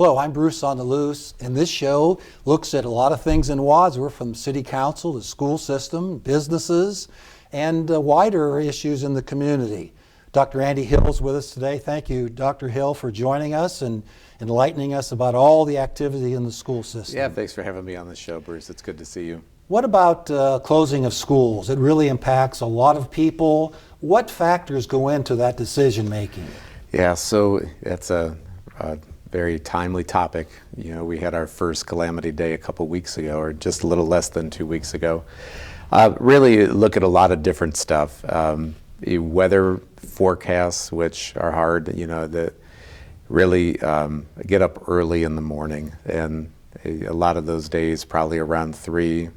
Hello, I'm Bruce on the Loose, and this show looks at a lot of things in Wadsworth, from city council to school system, businesses, and wider issues in the community. Dr. Andy Hill's with us today. Thank you, Dr. Hill, for joining us and enlightening us about all the activity in the school system. Yeah, thanks for having me on the show, Bruce. It's good to see you. What about closing of schools? It really impacts a lot of people. What factors go into that decision making? Yeah, so that's a very timely topic. You know, we had our first calamity day a couple weeks ago, or just a little less than 2 weeks ago. Really look at a lot of different stuff. Weather forecasts, which are hard, you know, that really get up early in the morning, and a lot of those days probably around 3-4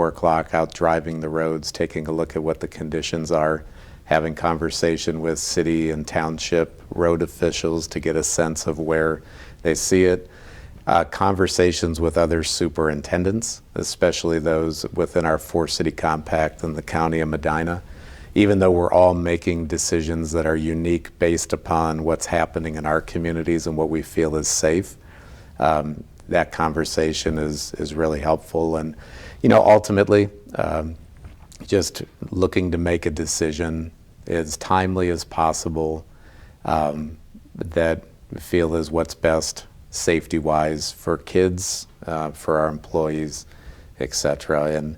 o'clock out driving the roads, taking a look at what the conditions are, having conversation with city and township road officials to get a sense of where they see it. Conversations with other superintendents, especially those within our 4-city compact in the county of Medina. Even though we're all making decisions that are unique based upon what's happening in our communities and what we feel is safe, that conversation is really helpful. And, you know, ultimately, just looking to make a decision as timely as possible that we feel is what's best safety-wise for kids, for our employees, etc. And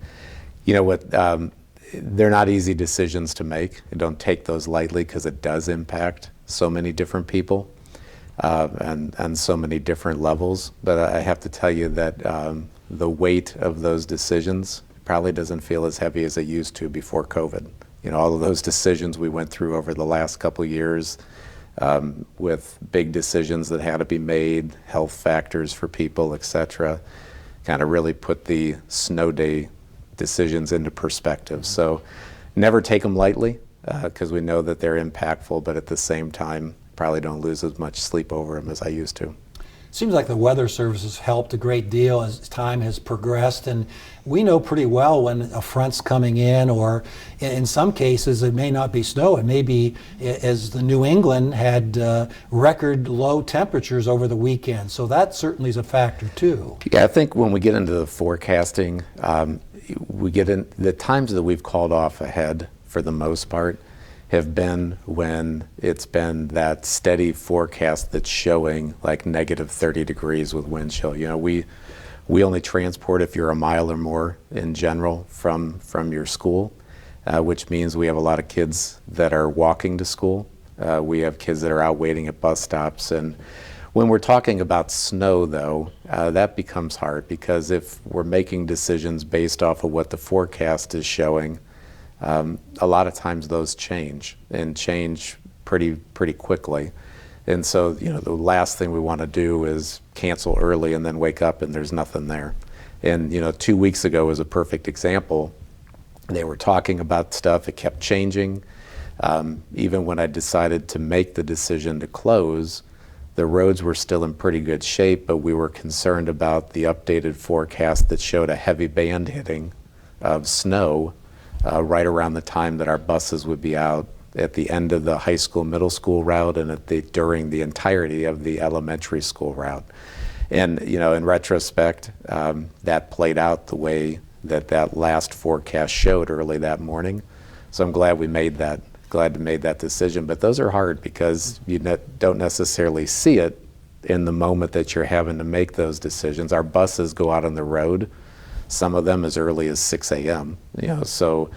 you know what, they're not easy decisions to make. You don't take those lightly because it does impact so many different people and so many different levels. But I have to tell you that the weight of those decisions probably doesn't feel as heavy as it used to before COVID. You know, all of those decisions we went through over the last couple of years with big decisions that had to be made, health factors for people, etc., kind of really put the snow day decisions into perspective. So never take them lightly because we know that they're impactful, but at the same time, probably don't lose as much sleep over them as I used to. Seems like the weather service has helped a great deal as time has progressed, and we know pretty well when a front's coming in, or in some cases it may not be snow. It may be, as the New England had record low temperatures over the weekend, so that certainly is a factor too. Yeah, I think when we get into the forecasting, we get in the times that we've called off ahead for the most part have been when it's been that steady forecast that's showing like negative 30 degrees with wind chill. You know, we only transport if you're a mile or more in general from your school, which means we have a lot of kids that are walking to school. We have kids that are out waiting at bus stops. And when we're talking about snow, though, that becomes hard because if we're making decisions based off of what the forecast is showing, a lot of times those change and change pretty quickly. And so, you know, the last thing we want to do is cancel early and then wake up and there's nothing there. And, you know, 2 weeks ago was a perfect example. They were talking about stuff, it kept changing. Even when I decided to make the decision to close, the roads were still in pretty good shape, but we were concerned about the updated forecast that showed a heavy band hitting of snow right around the time that our buses would be out at the end of the high school, middle school route and during the entirety of the elementary school route. And, you know, in retrospect, that played out the way that last forecast showed early that morning. So I'm glad we made that decision. But those are hard because you don't necessarily see it in the moment that you're having to make those decisions. Our buses go out on the road, some of them as early as 6 a.m. You know, so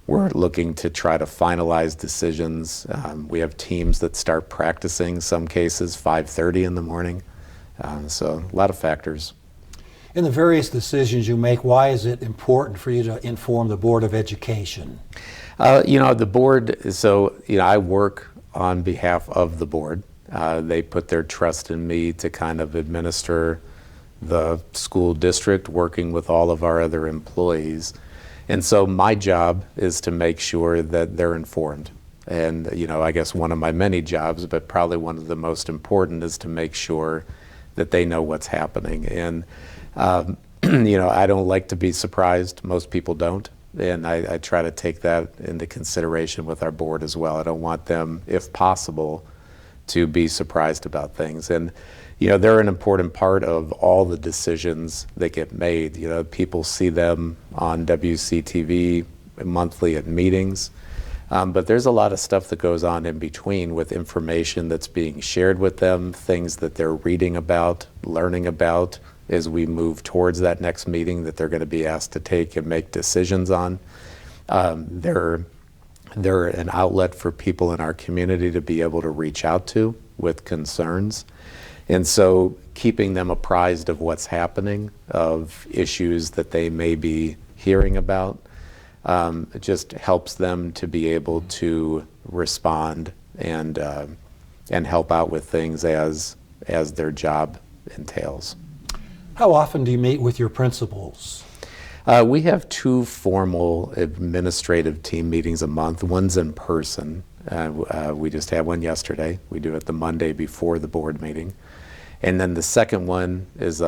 we're looking to try to finalize decisions. We have teams that start practicing, some cases 5:30 in the morning. So a lot of factors. In the various decisions you make, why is it important for you to inform the Board of Education? You know, the board, so, you know, I work on behalf of the board. They put their trust in me to kind of administer the school district, working with all of our other employees. And so my job is to make sure that they're informed. And, you know, I guess one of my many jobs, but probably one of the most important, is to make sure that they know what's happening. And, you know, I don't like to be surprised. Most people don't. And I try to take that into consideration with our board as well. I don't want them, if possible, to be surprised about things. And they're an important part of all the decisions that get made. People see them on WCTV monthly at meetings, but there's a lot of stuff that goes on in between with information that's being shared with them, things that they're reading about, learning about as we move towards that next meeting that they're going to be asked to take and make decisions on. They're an outlet for people in our community to be able to reach out to with concerns. And so keeping them apprised of what's happening, of issues that they may be hearing about, it just helps them to be able to respond and help out with things as their job entails. How often do you meet with your principals? We have 2 formal administrative team meetings a month. One's in person. We just had one yesterday. We do it the Monday before the board meeting. And then the second one is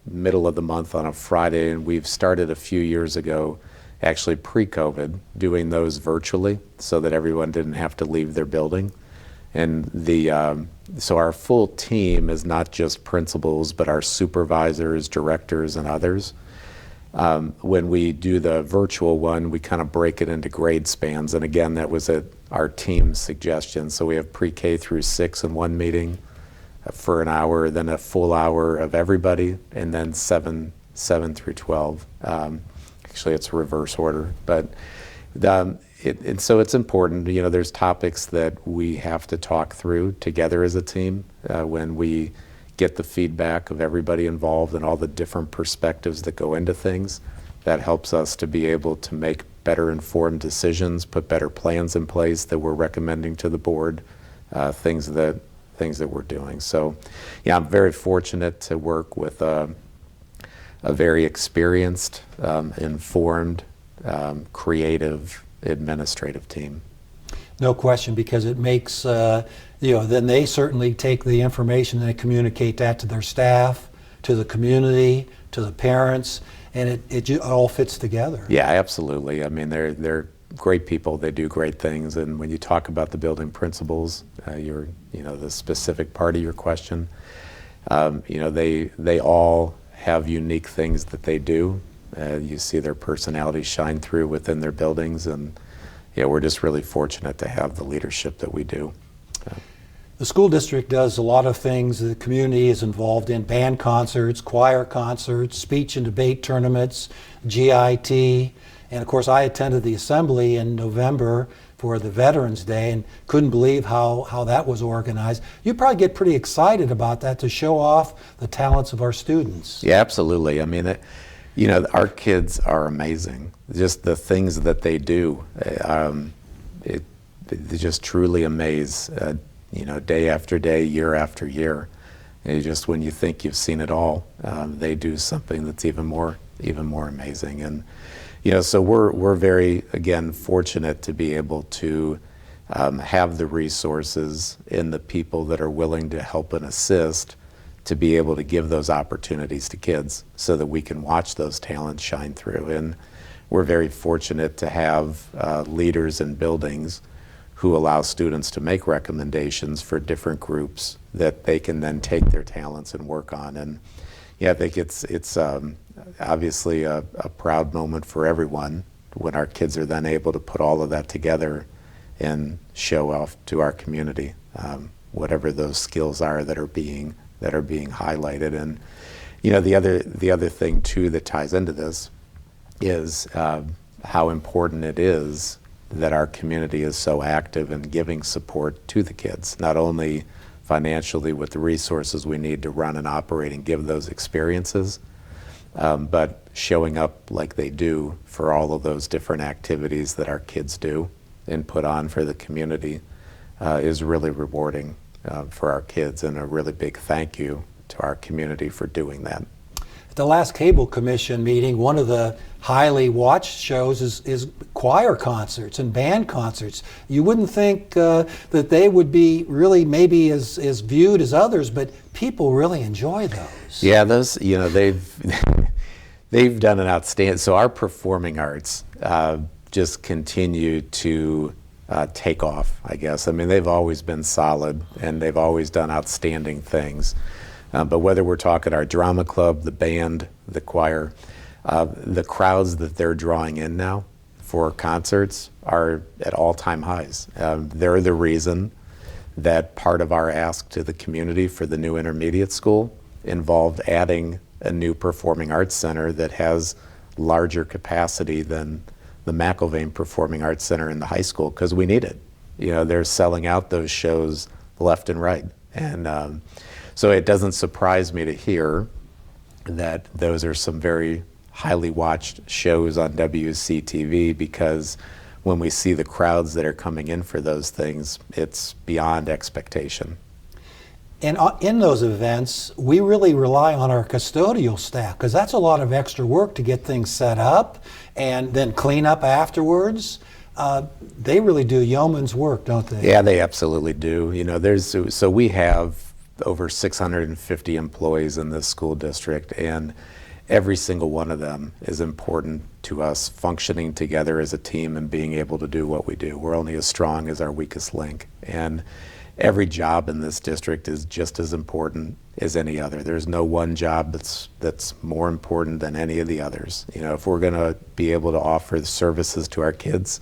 middle of the month on a Friday, and we've started a few years ago, actually pre-COVID, doing those virtually so that everyone didn't have to leave their building. And so our full team is not just principals, but our supervisors, directors, and others. When we do the virtual one, we kind of break it into grade spans. And again, that was at our team's suggestion. So we have pre-K through 6 in one meeting for an hour, then a full hour of everybody, and then 7 through 12. Actually, it's reverse order. But and so it's important. There's topics that we have to talk through together as a team when we get the feedback of everybody involved and all the different perspectives that go into things. That helps us to be able to make better informed decisions, put better plans in place that we're recommending to the board, things that we're doing. So, yeah, I'm very fortunate to work with a very experienced, informed, creative administrative team. No question, because it makes, then they certainly take the information and they communicate that to their staff, to the community, to the parents, and it all fits together. Yeah, absolutely. I mean, they're great people. They do great things. And when you talk about the building principals, the specific part of your question, they all have unique things that they do. You see their personalities shine through within their buildings, and we're just really fortunate to have the leadership that we do. The school district does a lot of things the community is involved in: band concerts, choir concerts, speech and debate tournaments, GIT, and of course I attended the assembly in November for the Veterans Day and couldn't believe how that was organized. You probably get pretty excited about that to show off the talents of our students. Yeah, absolutely. I mean, our kids are amazing. Just the things that they do, they just truly amaze, day after day, year after year. And just when you think you've seen it all, they do something that's even more amazing. And so we're very, again, fortunate to be able to have the resources and the people that are willing to help and assist to be able to give those opportunities to kids so that we can watch those talents shine through. And we're very fortunate to have leaders in buildings who allow students to make recommendations for different groups that they can then take their talents and work on. And I think it's obviously a proud moment for everyone when our kids are then able to put all of that together and show off to our community whatever those skills are that are being highlighted. And the other thing too that ties into this is how important it is that our community is so active in giving support to the kids, not only financially with the resources we need to run and operate and give those experiences, but showing up like they do for all of those different activities that our kids do and put on for the community is really rewarding for our kids, and a really big thank you to our community for doing that. At the last Cable Commission meeting, one of the highly watched shows is choir concerts and band concerts. You wouldn't think that they would be really maybe as viewed as others, but people really enjoy those. Yeah, those, they've done an outstanding, so our performing arts just continue to take off, I guess. I mean, they've always been solid, and they've always done outstanding things. But whether we're talking our drama club, the band, the choir, the crowds that they're drawing in now for concerts are at all-time highs. They're the reason that part of our ask to the community for the new intermediate school involved adding a new performing arts center that has larger capacity than the McIlvain Performing Arts Center in the high school, because we need it. You know, they're selling out those shows left and right. And so it doesn't surprise me to hear that those are some very highly watched shows on WCTV, because when we see the crowds that are coming in for those things, it's beyond expectation. And in those events, we really rely on our custodial staff, because that's a lot of extra work to get things set up and then clean up afterwards. They really do yeoman's work, don't they? Yeah, they absolutely do. You know, so we have over 650 employees in this school district, and every single one of them is important to us functioning together as a team and being able to do what we do. We're only as strong as our weakest link. And every job in this district is just as important as any other. There's no one job that's more important than any of the others. You know, if we're going to be able to offer the services to our kids,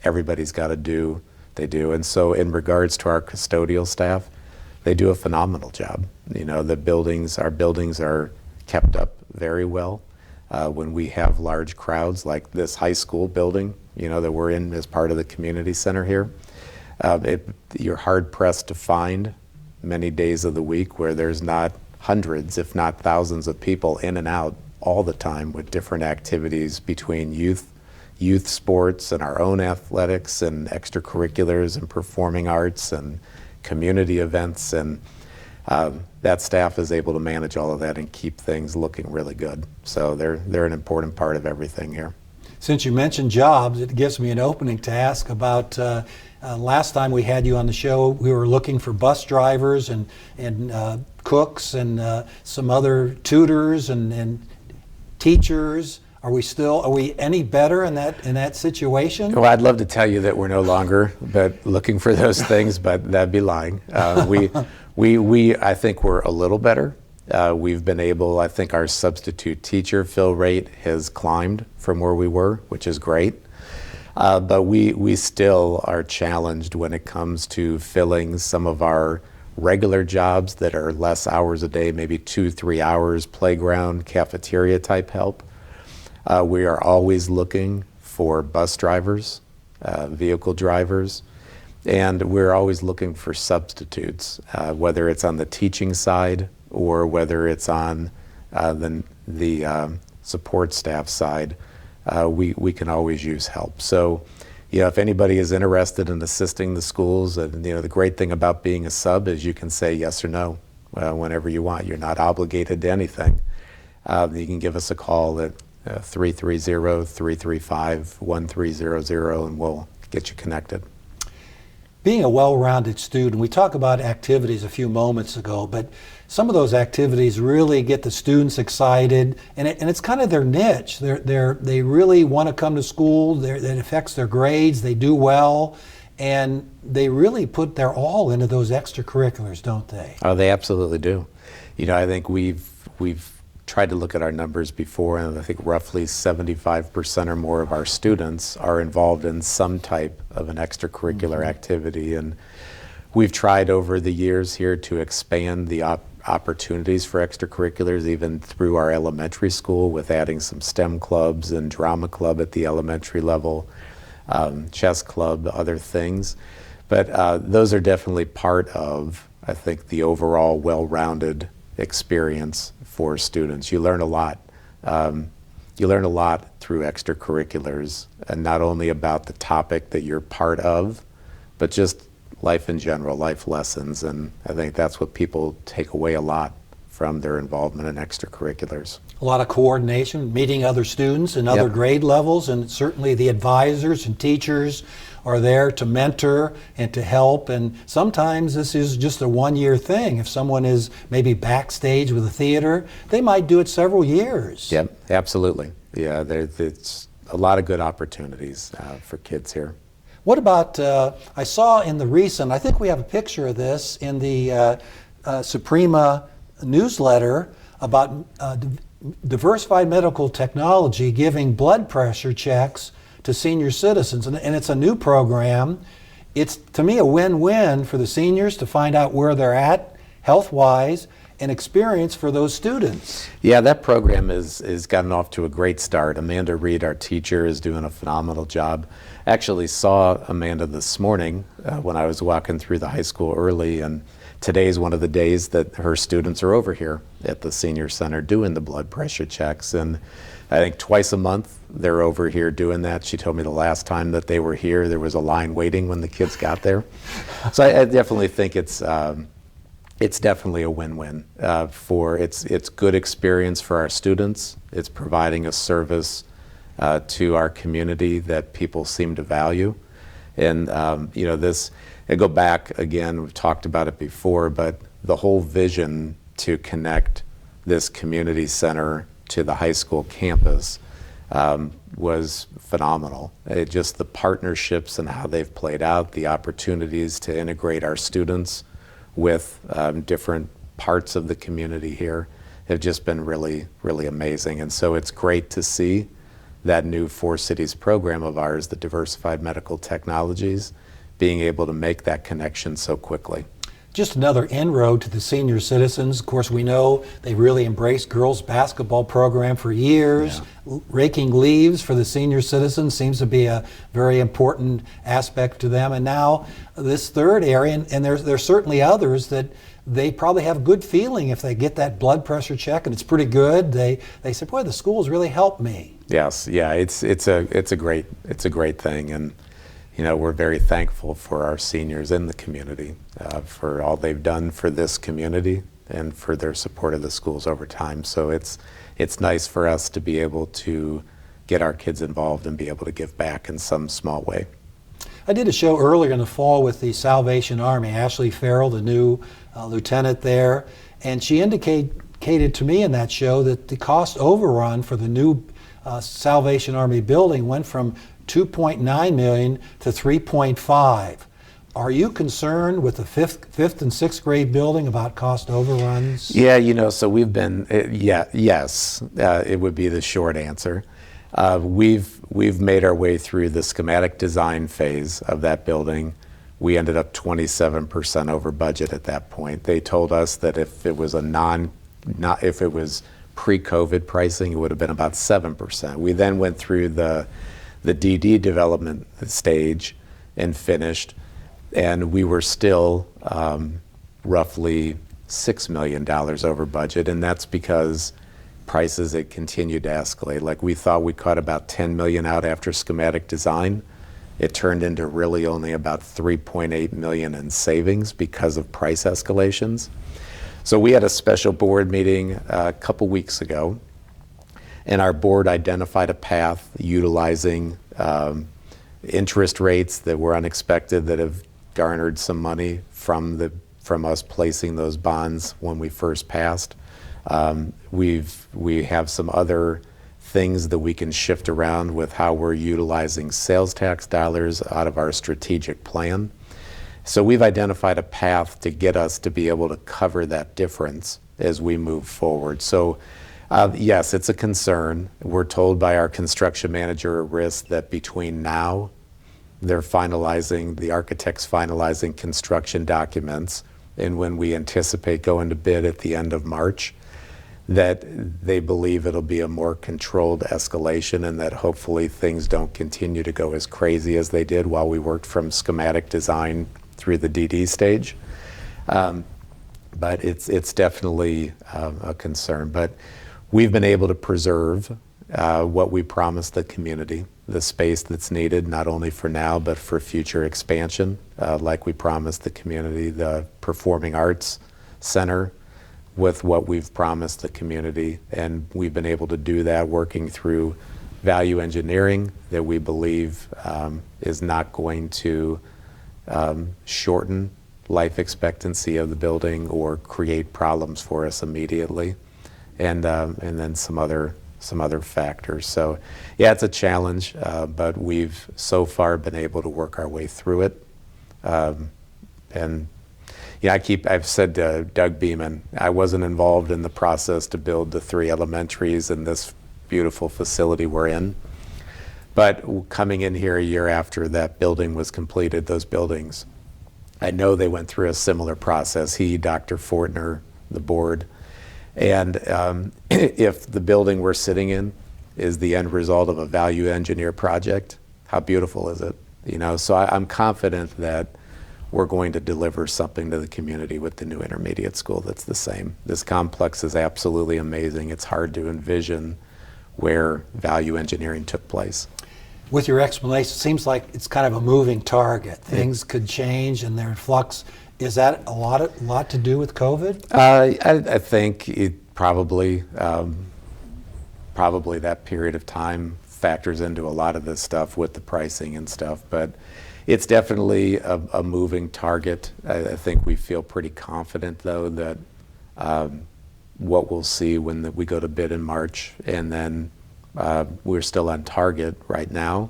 everybody's got to do, they do. And so in regards to our custodial staff, they do a phenomenal job. You know, our buildings are kept up very well. When we have large crowds like this high school building, you know, that we're in as part of the community center here, you're hard pressed to find many days of the week where there's not hundreds, if not thousands of people in and out all the time with different activities between youth sports and our own athletics and extracurriculars and performing arts and community events. And that staff is able to manage all of that and keep things looking really good. So they're an important part of everything here. Since you mentioned jobs, it gives me an opening to ask about last time we had you on the show, we were looking for bus drivers and cooks and some other tutors and teachers. Are we any better in that situation? Well, I'd love to tell you that we're no longer looking for those things, but that'd be lying. I think we're a little better. We've been able, I think our substitute teacher fill rate has climbed from where we were, which is great. But we still are challenged when it comes to filling some of our regular jobs that are less hours a day, maybe 2-3 hours, playground, cafeteria type help. We are always looking for bus drivers, vehicle drivers, and we're always looking for substitutes, whether it's on the teaching side or whether it's on the support staff side. We can always use help. So, you know, if anybody is interested in assisting the schools, and you know, the great thing about being a sub is you can say yes or no whenever you want. You're not obligated to anything. You can give us a call at 330-335-1300, and we'll get you connected. Being a well-rounded student, we talked about activities a few moments ago, but some of those activities really get the students excited, and it's kind of their niche. They really want to come to school. It affects their grades. They do well, and they really put their all into those extracurriculars, don't they? Oh, they absolutely do. You know, I think we've tried to look at our numbers before, and I think roughly 75% or more of our students are involved in some type of an extracurricular activity. And we've tried over the years here to expand the opportunities for extracurriculars, even through our elementary school, with adding some STEM clubs and drama club at the elementary level, chess club, other things. But those are definitely part of, I think, the overall well-rounded experience for students. You learn a lot. You learn a lot through extracurriculars, and not only about the topic that you're part of, but just life in general, life lessons. And I think that's what people take away a lot from their involvement in extracurriculars. A lot of coordination, meeting other students in other grade levels, and certainly the advisors and teachers are there to mentor and to help. And sometimes this is just a one-year thing. If someone is maybe backstage with a theater, they might do it several years. Yep, absolutely. Yeah, there's a lot of good opportunities for kids here. What about, I saw in the recent, I think we have a picture of this in the Suprema newsletter about diversified medical technology giving blood pressure checks to senior citizens. And it's a new program. It's, to me, a win-win for the seniors to find out where they're at health-wise, and experience for those students. Yeah, that program is gotten off to a great start. Amanda Reed, our teacher, is doing a phenomenal job. Actually saw Amanda this morning when I was walking through the high school early, and today's one of the days that her students are over here at the senior center doing the blood pressure checks. And I think twice a month they're over here doing that. She told me the last time that they were here, there was a line waiting when the kids got there. So I definitely think it's definitely a win-win. It's good experience for our students. It's providing a service to our community that people seem to value. And I go back again, we've talked about it before, but the whole vision to connect this community center to the high school campus was phenomenal. Just the partnerships and how they've played out, the opportunities to integrate our students with different parts of the community here have just been really, really amazing. And so it's great to see that new Four Cities program of ours, the Diversified Medical Technologies, being able to make that connection so quickly. Just another inroad to the senior citizens. Of course, we know they really embraced girls' basketball program for years. Yeah. Raking leaves for the senior citizens seems to be a very important aspect to them. And now this third area, and there's certainly others that they probably have a good feeling if they get that blood pressure check, and it's pretty good. They say, boy, the schools really helped me. Yes, yeah, it's a great thing, and we're very thankful for our seniors in the community for all they've done for this community and for their support of the schools over time. So it's nice for us to be able to get our kids involved and be able to give back in some small way. I did a show earlier in the fall with the Salvation Army, Ashley Farrell, the new lieutenant there, and she indicated to me in that show that the cost overrun for the new Salvation Army building went from $2.9 million to $3.5. Are you concerned with the fifth and sixth grade building about cost overruns? Yeah, so we've been, yes, it would be the short answer. We've made our way through the schematic design phase of that building. We ended up 27% over budget at that point. They told us that if it was if it was pre-COVID pricing, it would have been about 7%. We then went through the DD development stage and finished, and we were still roughly $6 million over budget, and that's because prices had continued to escalate. Like, we thought we caught about $10 million out after schematic design. It turned into really only about $3.8 million in savings because of price escalations. So we had a special board meeting a couple weeks ago, and our board identified a path utilizing interest rates that were unexpected, that have garnered some money from us placing those bonds when we first passed. We have some other things that we can shift around with how we're utilizing sales tax dollars out of our strategic plan. So we've identified a path to get us to be able to cover that difference as we move forward. So yes, it's a concern. We're told by our construction manager at risk that between now, the architect's finalizing construction documents, and when we anticipate going to bid at the end of March, that they believe it'll be a more controlled escalation, and that hopefully things don't continue to go as crazy as they did while we worked from schematic design through the DD stage. But it's definitely a concern. But we've been able to preserve what we promised the community, the space that's needed, not only for now, but for future expansion, like we promised the community, the Performing Arts Center, with what we've promised the community. And we've been able to do that working through value engineering that we believe is not going to shorten life expectancy of the building or create problems for us immediately. And then some other some other factors. So yeah, it's a challenge, but we've so far been able to work our way through it. And yeah, I've said to Doug Beeman, I wasn't involved in the process to build the 3 elementaries in this beautiful facility we're in. But coming in here a year after that building was completed, those buildings, I know they went through a similar process. He, Dr. Fortner, the board. And if the building we're sitting in is the end result of a value engineer project, how beautiful is it? You know, so I'm confident that we're going to deliver something to the community with the new intermediate school that's the same. This complex is absolutely amazing. It's hard to envision where value engineering took place. With your explanation, it seems like it's kind of a moving target. Things could change and they're in flux. Is that a lot to do with COVID? I think it probably that period of time factors into a lot of this stuff with the pricing and stuff, but it's definitely a moving target. I think we feel pretty confident, though, that what we'll see when we go to bid in March, and then we're still on target right now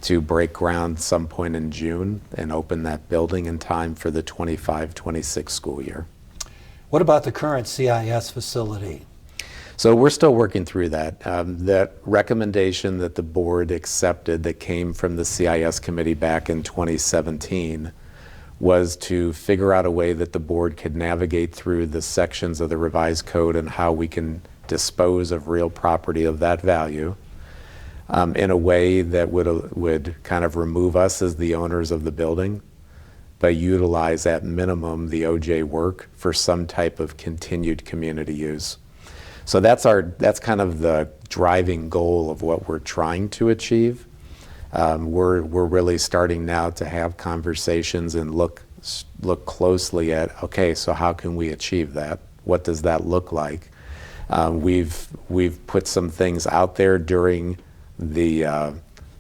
to break ground some point in June and open that building in time for the 25-26 school year. What about the current CIS facility? So we're still working through that. That recommendation that the board accepted that came from the CIS committee back in 2017 was to figure out a way that the board could navigate through the sections of the revised code and how we can dispose of real property of that value in a way that would kind of remove us as the owners of the building, but utilize at minimum the OJ work for some type of continued community use. So that's kind of the driving goal of what we're trying to achieve. We're really starting now to have conversations and look closely at, okay, so how can we achieve that? What does that look like? We've put some things out there during the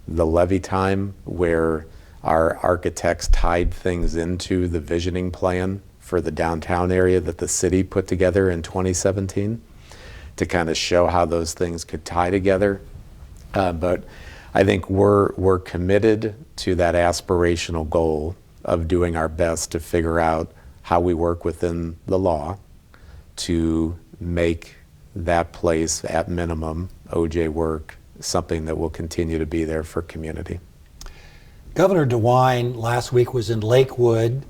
levy time where our architects tied things into the visioning plan for the downtown area that the city put together in 2017 to kind of show how those things could tie together. But I think we're committed to that aspirational goal of doing our best to figure out how we work within the law to make that place at minimum, OJ work, something that will continue to be there for community. Governor DeWine last week was in Lakewood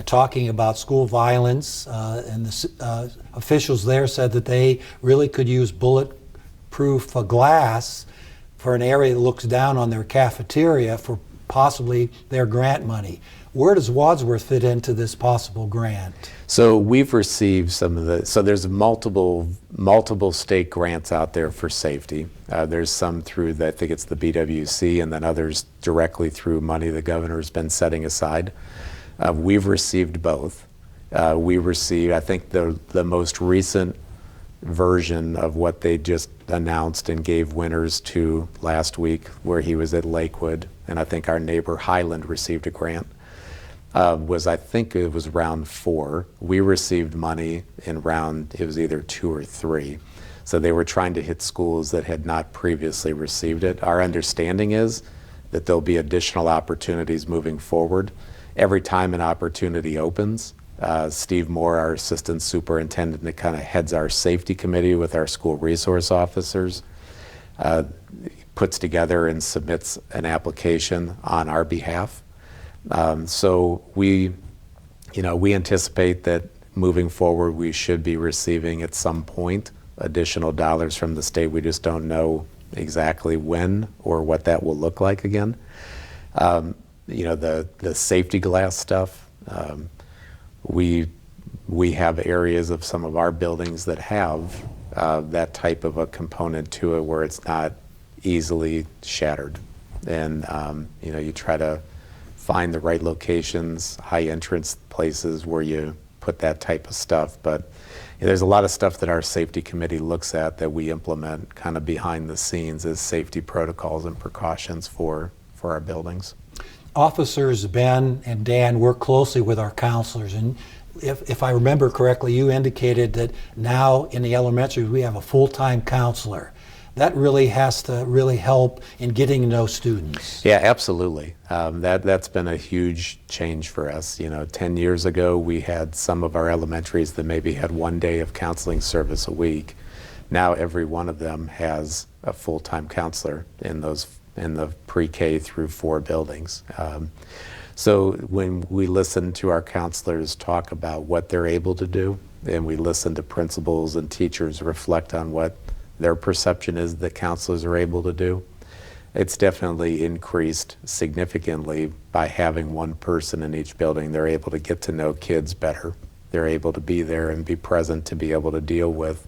talking about school violence, and the officials there said that they really could use bulletproof glass for an area that looks down on their cafeteria for possibly their grant money. Where does Wadsworth fit into this possible grant? So we've received some of there's multiple state grants out there for safety. There's some through, I think it's the BWC, and then others directly through money the governor's been setting aside. We've received both. We received, I think the most recent version of what they just announced and gave winners to last week, where he was at Lakewood, and I think our neighbor Highland received a grant. I think it was round 4. We received money in it was either 2 or 3. So they were trying to hit schools that had not previously received it. Our understanding is that there'll be additional opportunities moving forward. Every time an opportunity opens, Steve Moore, our assistant superintendent, that kind of heads our safety committee with our school resource officers, puts together and submits an application on our behalf. So we anticipate that moving forward, we should be receiving at some point additional dollars from the state. We just don't know exactly when or what that will look like again. The safety glass stuff, we have areas of some of our buildings that have that type of a component to it where it's not easily shattered. And you try to find the right locations, high entrance places where you put that type of stuff. But there's a lot of stuff that our safety committee looks at that we implement kind of behind the scenes as safety protocols and precautions for our buildings. Officers Ben and Dan work closely with our counselors, and if I remember correctly, you indicated that now in the elementary we have a full-time counselor. that really has to really help in getting to know students. Yeah, absolutely. That's been a huge change for us. 10 years ago, we had some of our elementaries that maybe had 1 day of counseling service a week. Now every one of them has a full-time counselor in the pre-K through 4 buildings. So when we listen to our counselors talk about what they're able to do, and we listen to principals and teachers reflect on what their perception is that counselors are able to do, it's definitely increased significantly by having one person in each building. They're able to get to know kids better. They're able to be there and be present to be able to deal with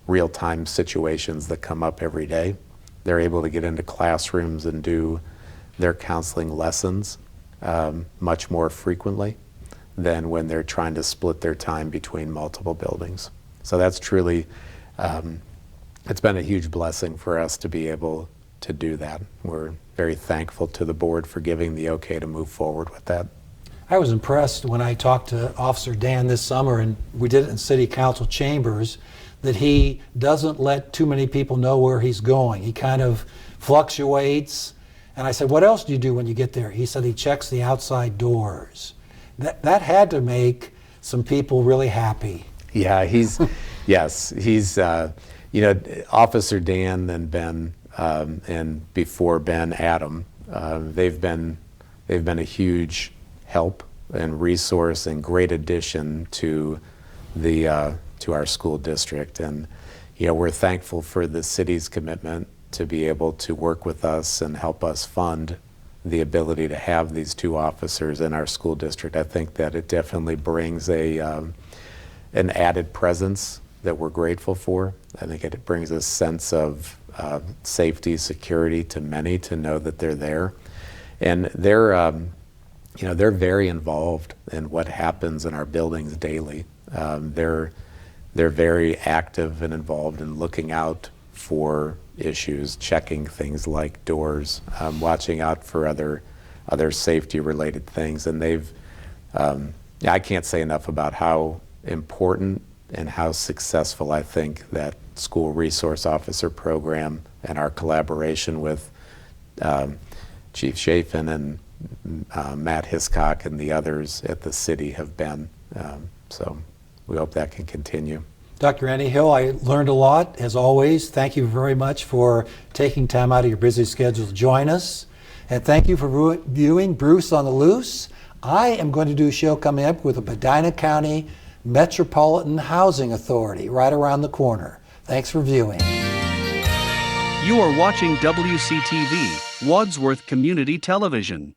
real-time situations that come up every day. They're able to get into classrooms and do their counseling lessons much more frequently than when they're trying to split their time between multiple buildings. So that's truly, it's been a huge blessing for us to be able to do that. We're very thankful to the board for giving the okay to move forward with that. I was impressed when I talked to Officer Dan this summer, and we did it in City Council chambers, that he doesn't let too many people know where he's going. He kind of fluctuates. And I said, what else do you do when you get there? He said he checks the outside doors. That had to make some people really happy. Yeah, yes, he's, Officer Dan and Ben, and before Ben, Adam, they've been a huge help and resource and great addition to our school district. And we're thankful for the city's commitment to be able to work with us and help us fund the ability to have these 2 officers in our school district. I think that it definitely brings an added presence that we're grateful for. I think it brings a sense of safety, security to many to know that they're there. And they're very involved in what happens in our buildings daily. They're very active and involved in looking out for issues, checking things like doors, watching out for other safety related things. And I can't say enough about how important and how successful I think that school resource officer program and our collaboration with Chief Chafin and Matt Hiscock and the others at the city have been. So we hope that can continue. Dr. Andy Hill, I learned a lot, as always. Thank you very much for taking time out of your busy schedule to join us. And thank you for viewing Bruce on the Loose. I am going to do a show coming up with the Medina County Metropolitan Housing Authority right around the corner. Thanks for viewing. You are watching WCTV, Wadsworth Community Television.